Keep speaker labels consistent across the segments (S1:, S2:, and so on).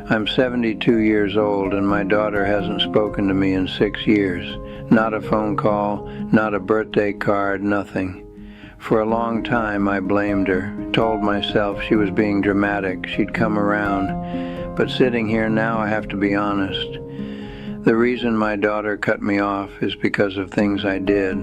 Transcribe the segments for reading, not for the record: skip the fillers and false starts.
S1: I'm 72 years old and my daughter hasn't spoken to me in 6 years. Not a phone call, not a birthday card, nothing. For a long time I blamed her, told myself she was being dramatic, she'd come around. But sitting here now I have to be honest. The reason my daughter cut me off is because of things I did,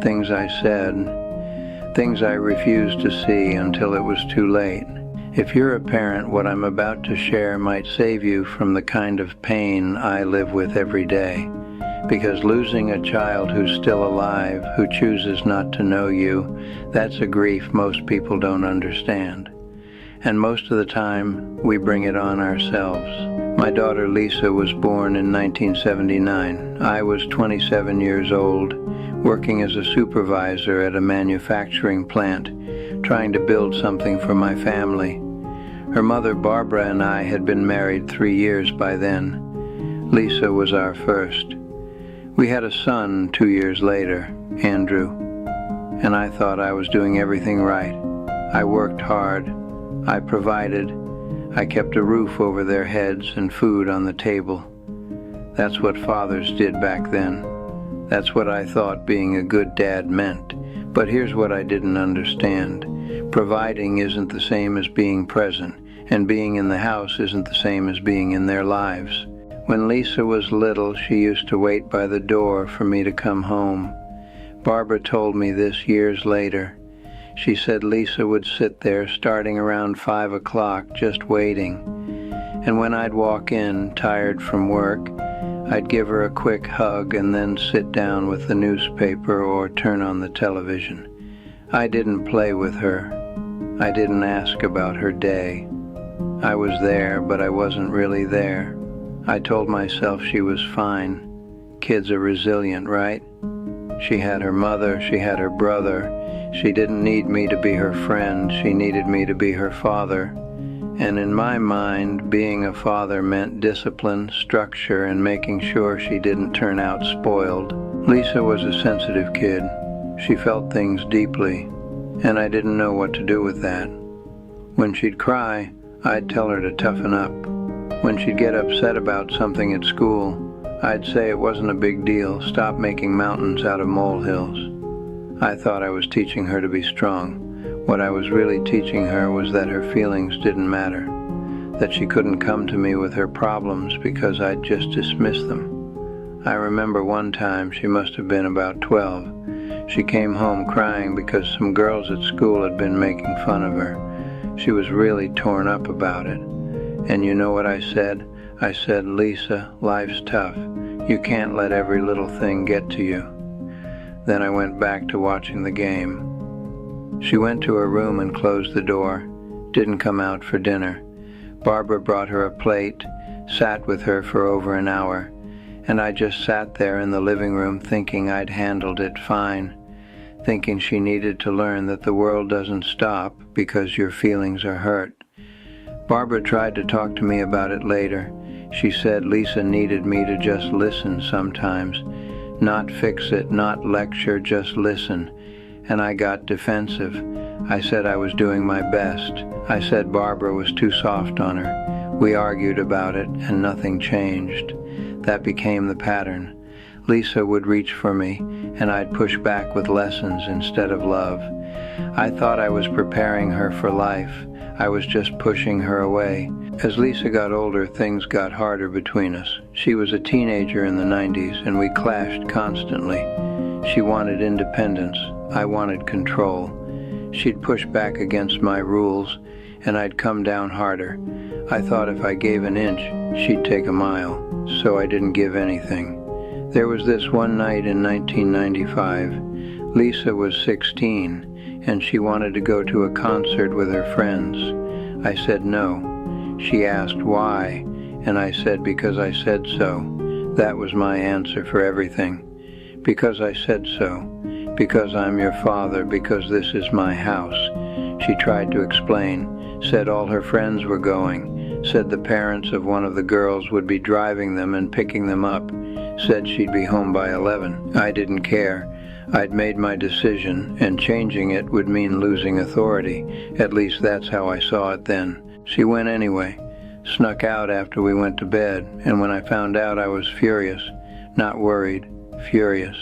S1: things I said, things I refused to see until it was too late. If you're a parent, what I'm about to share might save you from the kind of pain I live with every day. Because losing a child who's still alive, who chooses not to know you, that's a grief most people don't understand. And most of the time, we bring it on ourselves. My daughter Lisa was born in 1979. I was 27 years old, working as a supervisor at a manufacturing plant, trying to build something for my family. Her mother Barbara and I had been married 3 years by then. Lisa was our first. We had a son 2 years later, Andrew, and I thought I was doing everything right. I worked hard, I provided, I kept a roof over their heads and food on the table. That's what fathers did back then. That's what I thought being a good dad meant. But here's what I didn't understand. Providing isn't the same as being present, and being in the house isn't the same as being in their lives. When Lisa was little, she used to wait by the door for me to come home. Barbara told me this years later. She said Lisa would sit there starting around 5 o'clock just waiting. And when I'd walk in, tired from work, I'd give her a quick hug and then sit down with the newspaper or turn on the television. I didn't play with her. I didn't ask about her day. I was there, but I wasn't really there. I told myself she was fine. Kids are resilient, right? She had her mother, she had her brother. She didn't need me to be her friend, she needed me to be her father. And in my mind, being a father meant discipline, structure, and making sure she didn't turn out spoiled. Lisa was a sensitive kid. She felt things deeply, and I didn't know what to do with that. When she'd cry, I'd tell her to toughen up. When she'd get upset about something at school, I'd say it wasn't a big deal, stop making mountains out of molehills. I thought I was teaching her to be strong. What I was really teaching her was that her feelings didn't matter, that she couldn't come to me with her problems because I'd just dismiss them. I remember one time, she must have been about 12, she came home crying because some girls at school had been making fun of her. She was really torn up about it. And you know what I said? I said, Lisa, life's tough. You can't let every little thing get to you. Then I went back to watching the game. She went to her room and closed the door, didn't come out for dinner. Barbara brought her a plate, sat with her for over an hour, and I just sat there in the living room thinking I'd handled it fine, thinking she needed to learn that the world doesn't stop because your feelings are hurt. Barbara tried to talk to me about it later. She said Lisa needed me to just listen sometimes, not fix it, not lecture, just listen. And I got defensive. I said I was doing my best. I said Barbara was too soft on her. We argued about it and nothing changed. That became the pattern. Lisa would reach for me and I'd push back with lessons instead of love. I thought I was preparing her for life. I was just pushing her away. As Lisa got older, things got harder between us. She was a teenager in the 90s, and we clashed constantly. She wanted independence. I wanted control. She'd push back against my rules, and I'd come down harder. I thought if I gave an inch, she'd take a mile, so I didn't give anything. There was this one night in 1995. Lisa was 16. And she wanted to go to a concert with her friends. I said no. She asked why, and I said because I said so. That was my answer for everything. Because I said so. Because I'm your father, because this is my house. She tried to explain, said all her friends were going, said the parents of one of the girls would be driving them and picking them up, said she'd be home by 11. I didn't care. I'd made my decision, and changing it would mean losing authority. At least that's how I saw it then. She went anyway. Snuck out after we went to bed, and when I found out I was furious, not worried, furious.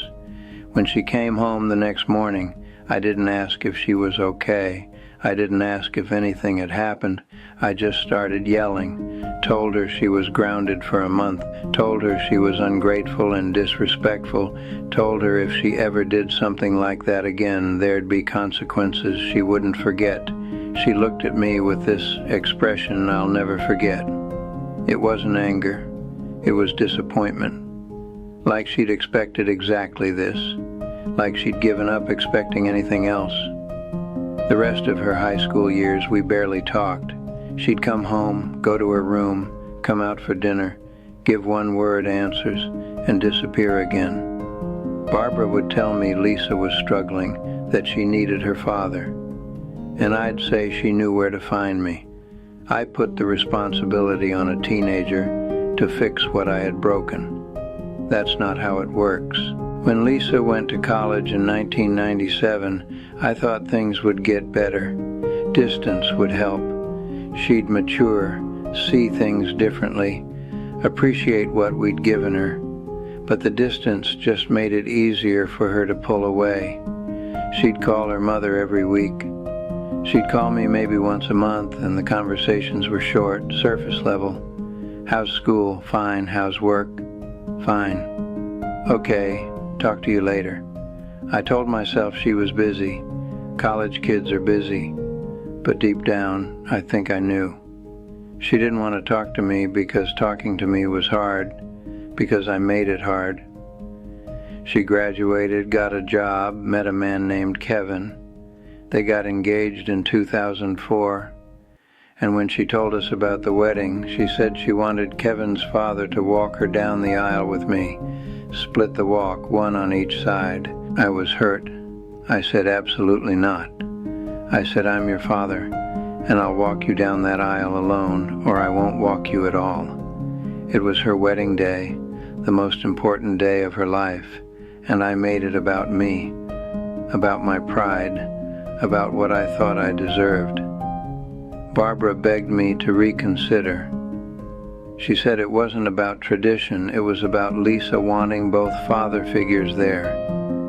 S1: When she came home the next morning, I didn't ask if she was okay. I didn't ask if anything had happened. I just started yelling, told her she was grounded for a month, told her she was ungrateful and disrespectful, told her if she ever did something like that again, there'd be consequences she wouldn't forget. She looked at me with this expression I'll never forget. It wasn't anger. It was disappointment. Like she'd expected exactly this. Like she'd given up expecting anything else. The rest of her high school years, we barely talked. She'd come home, go to her room, come out for dinner, give one-word answers, and disappear again. Barbara would tell me Lisa was struggling, that she needed her father. And I'd say she knew where to find me. I put the responsibility on a teenager to fix what I had broken. That's not how it works. When Lisa went to college in 1997, I thought things would get better. Distance would help. She'd mature, see things differently, appreciate what we'd given her. But the distance just made it easier for her to pull away. She'd call her mother every week. She'd call me maybe once a month, and the conversations were short, surface level. How's school? Fine. How's work? Fine. Okay, talk to you later. I told myself she was busy. College kids are busy. But deep down, I think I knew. She didn't want to talk to me because talking to me was hard, because I made it hard. She graduated, got a job, met a man named Kevin. They got engaged in 2004. And when she told us about the wedding, she said she wanted Kevin's father to walk her down the aisle with me, split the walk, one on each side. I was hurt. I said, absolutely not. I said, I'm your father, and I'll walk you down that aisle alone, or I won't walk you at all. It was her wedding day, the most important day of her life, and I made it about me, about my pride, about what I thought I deserved. Barbara begged me to reconsider. She said it wasn't about tradition, it was about Lisa wanting both father figures there.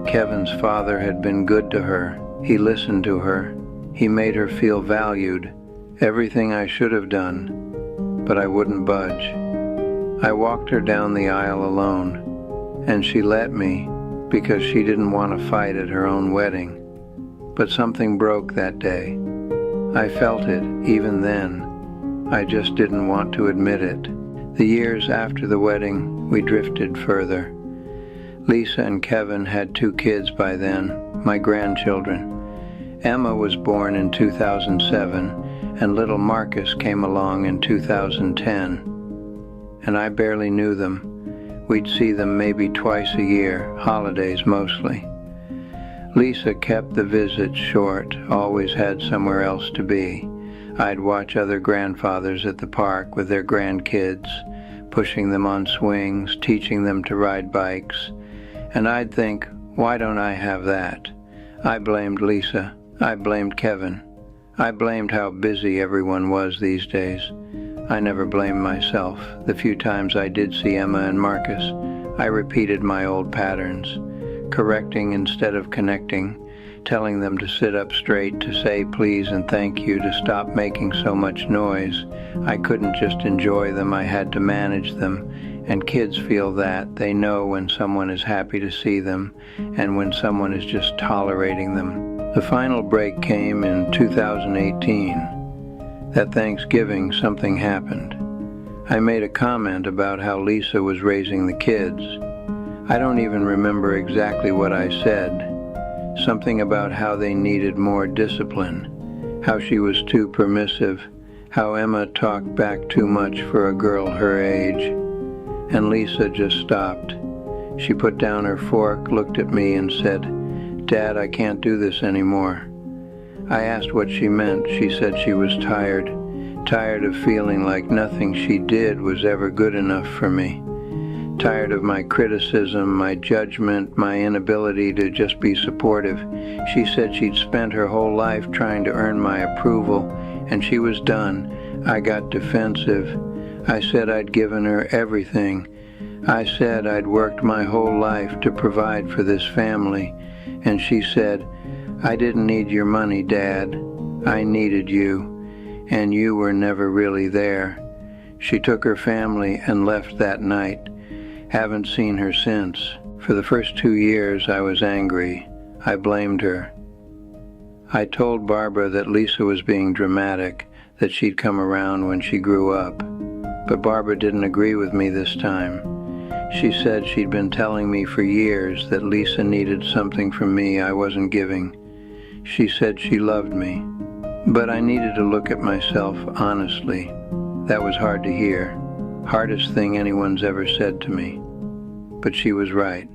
S1: Kevin's father had been good to her. He listened to her. He made her feel valued. Everything I should have done, but I wouldn't budge. I walked her down the aisle alone, and she let me because she didn't want to fight at her own wedding. But something broke that day. I felt it even then. I just didn't want to admit it. The years after the wedding, we drifted further. Lisa and Kevin had 2 kids by then, my grandchildren. Emma was born in 2007, and little Marcus came along in 2010. And I barely knew them. We'd see them maybe twice a year, holidays mostly. Lisa kept the visits short, always had somewhere else to be. I'd watch other grandfathers at the park with their grandkids, pushing them on swings, teaching them to ride bikes. And I'd think, why don't I have that? I blamed Lisa. I blamed Kevin. I blamed how busy everyone was these days. I never blamed myself. The few times I did see Emma and Marcus, I repeated my old patterns, correcting instead of connecting, telling them to sit up straight, to say please and thank you, to stop making so much noise. I couldn't just enjoy them, I had to manage them. And kids feel that. They know when someone is happy to see them and when someone is just tolerating them. The final break came in 2018. That Thanksgiving, something happened. I made a comment about how Lisa was raising the kids. I don't even remember exactly what I said. Something about how they needed more discipline, how she was too permissive, how Emma talked back too much for a girl her age. And Lisa just stopped. She put down her fork, looked at me and said, "Dad, I can't do this anymore." I asked what she meant. She said she was tired of feeling like nothing she did was ever good enough for me. Tired of my criticism, my judgment, my inability to just be supportive. She said she'd spent her whole life trying to earn my approval, and she was done. I got defensive. I said I'd given her everything. I said I'd worked my whole life to provide for this family, and she said, "I didn't need your money, Dad. I needed you, and you were never really there." She took her family and left that night. Haven't seen her since. For the first 2 years I was angry. I blamed her. I told Barbara that Lisa was being dramatic, that she'd come around when she grew up. But Barbara didn't agree with me this time. She said she'd been telling me for years that Lisa needed something from me I wasn't giving. She said she loved me. But I needed to look at myself honestly. That was hard to hear. Hardest thing anyone's ever said to me. But she was right.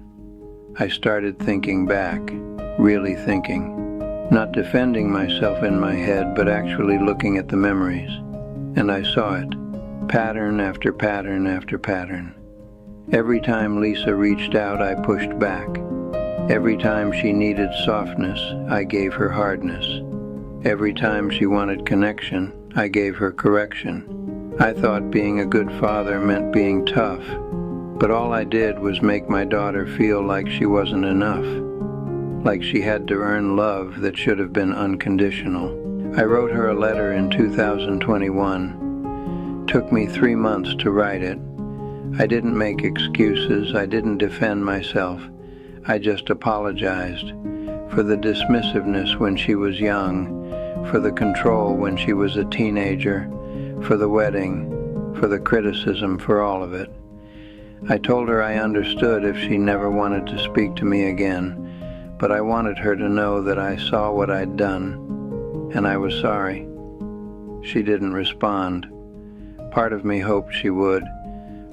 S1: I started thinking back, really thinking. Not defending myself in my head, but actually looking at the memories. And I saw it. Pattern after pattern after pattern. Every time Lisa reached out, I pushed back. Every time she needed softness, I gave her hardness. Every time she wanted connection, I gave her correction. I thought being a good father meant being tough, but all I did was make my daughter feel like she wasn't enough, like she had to earn love that should have been unconditional. I wrote her a letter in 2021. Took me 3 months to write it. I didn't make excuses. I didn't defend myself. I just apologized for the dismissiveness when she was young, for the control when she was a teenager, for the wedding, for the criticism, for all of it. I told her I understood if she never wanted to speak to me again, but I wanted her to know that I saw what I'd done, and I was sorry. She didn't respond. Part of me hoped she would,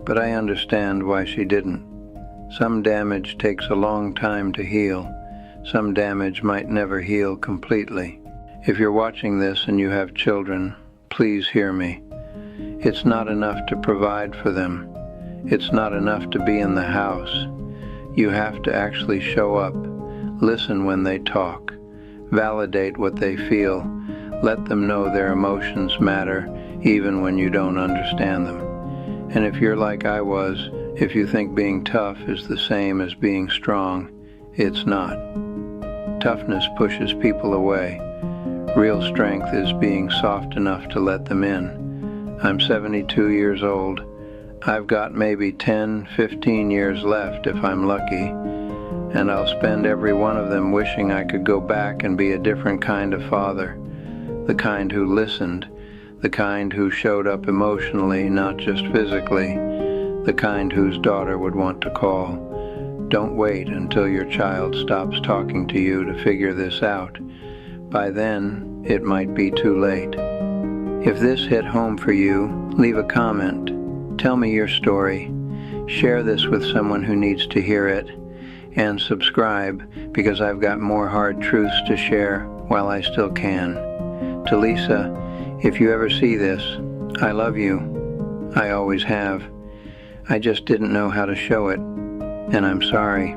S1: but I understand why she didn't. Some damage takes a long time to heal. Some damage might never heal completely. If you're watching this and you have children, please hear me. It's not enough to provide for them. It's not enough to be in the house. You have to actually show up, listen when they talk, validate what they feel, let them know their emotions matter even when you don't understand them. And if you're like I was, if you think being tough is the same as being strong, it's not. Toughness pushes people away. Real strength is being soft enough to let them in. I'm 72 years old. I've got maybe 10, 15 years left if I'm lucky, and I'll spend every one of them wishing I could go back and be a different kind of father, the kind who listened, the kind who showed up emotionally, not just physically, the kind whose daughter would want to call. Don't wait until your child stops talking to you to figure this out. By then, it might be too late. If this hit home for you, leave a comment. Tell me your story. Share this with someone who needs to hear it. And subscribe, because I've got more hard truths to share while I still can. To Lisa, if you ever see this, I love you. I always have. I just didn't know how to show it, and I'm sorry.